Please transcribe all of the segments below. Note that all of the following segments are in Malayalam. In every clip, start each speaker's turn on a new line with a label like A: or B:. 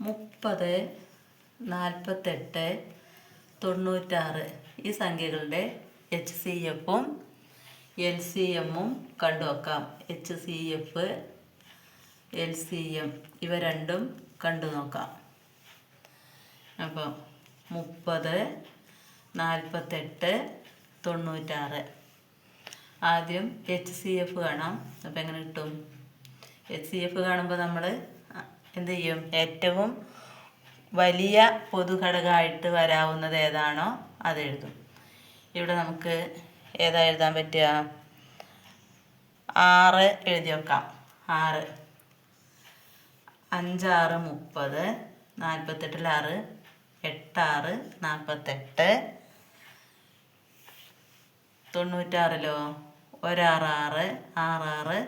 A: 30, 48, 96 ഈ സംഖ്യകളുടെ HCFും LCMും കണ്ടുനോക്കാം. HCF, LCM ഇവ രണ്ടും കണ്ടു നോക്കാം. അപ്പോൾ 30, 48, 96 ആദ്യം HCF കാണാം. അപ്പോൾ എങ്ങനെ കിട്ടും? HCF കാണുമ്പോൾ നമ്മൾ എന്ത് ചെയ്യും? ഏറ്റവും വലിയ പൊതുഘടകമായിട്ട് വരാവുന്നത് ഏതാണോ അത് എഴുതും. ഇവിടെ നമുക്ക് ഏതാ എഴുതാൻ പറ്റുക? 6 എഴുതി വെക്കാം. 6 5 6 30, 48 6 8 6 48, 96 1 6 6 6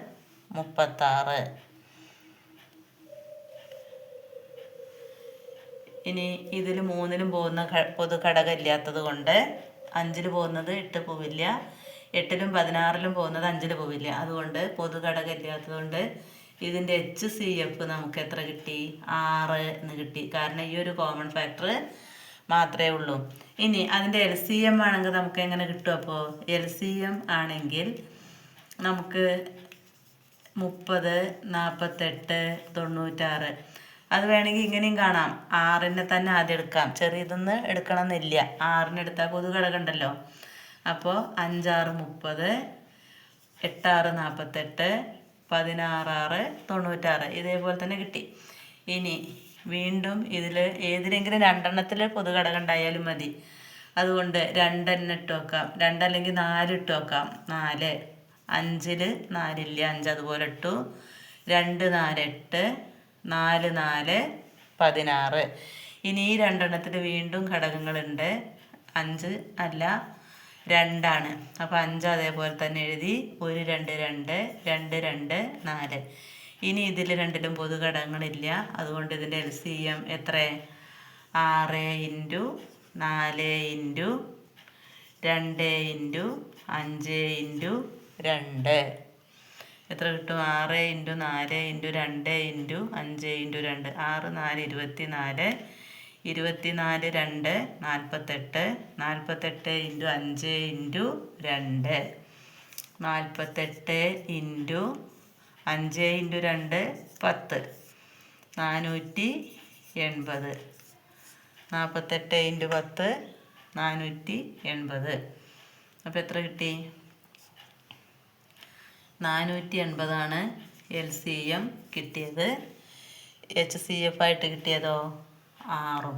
A: 36. ഇനി ഇതിൽ 3ലും പോകുന്ന പൊതുഘടകം ഇല്ലാത്തത് കൊണ്ട് 5ൽ പോകുന്നത് 8 പോവില്ല, 8ലും 16ലും പോകുന്നത് 5ൽ പോവില്ല. അതുകൊണ്ട് പൊതുഘടകം ഇല്ലാത്തത് കൊണ്ട് ഇതിൻ്റെ HCF നമുക്ക് എത്ര കിട്ടി? 6 എന്ന് കിട്ടി. കാരണം ഈ ഒരു കോമൺ ഫാക്ടർ മാത്രമേ ഉള്ളൂ. ഇനി അതിൻ്റെ LCM ആണെങ്കിൽ നമുക്ക് എങ്ങനെ കിട്ടും? അപ്പോൾ LCM ആണെങ്കിൽ നമുക്ക് 30, 48, 96 അത് വേണമെങ്കിൽ ഇങ്ങനെയും കാണാം. 6നെ തന്നെ ആദ്യം എടുക്കാം. ചെറിയതൊന്ന് എടുക്കണം എന്നില്ല. 6നെ എടുത്താൽ പൊതുഘടകം ഉണ്ടല്ലോ. അപ്പോൾ 5 6 30, 8 6 48, 16 6 96 ഇതേപോലെ തന്നെ കിട്ടി. ഇനി വീണ്ടും ഇതിൽ ഏതിലെങ്കിലും 2 എണ്ണത്തിൽ പൊതുഘടകം ഉണ്ടായാലും മതി. അതുകൊണ്ട് 2 തന്നെ ഇട്ട് വെക്കാം. 2 അല്ലെങ്കിൽ 4 ഇട്ട് വെക്കാം. 4 5ൽ 4 ഇല്ല, 5 അതുപോലെ ഇട്ടു. 2 4 8, 4 4 16. ഇനി ഈ 2 എണ്ണത്തിൽ വീണ്ടും ഘടകങ്ങളുണ്ട്. 5 അല്ല 2 ആണ്. അപ്പോൾ 5 അതേപോലെ തന്നെ എഴുതി. 1 2 2 2 2 4. ഇനി ഇതിൽ 2ലും പൊതുഘടകങ്ങളില്ല. അതുകൊണ്ട് ഇതിൻ്റെ LCM എത്ര? 6 × 4 × 2 × 5 × 2 എത്ര കിട്ടും? 6 × 4 × 2 × 5 × 2 6 4 24, 24 2 48, 48 × 5 × 2 48 × 5 × 2 10, 480. 48 × 10 480. അപ്പോൾ എത്ര കിട്ടി? 480 LCM കിട്ടിയത്. HCF ആയിട്ട് കിട്ടിയതോ 6.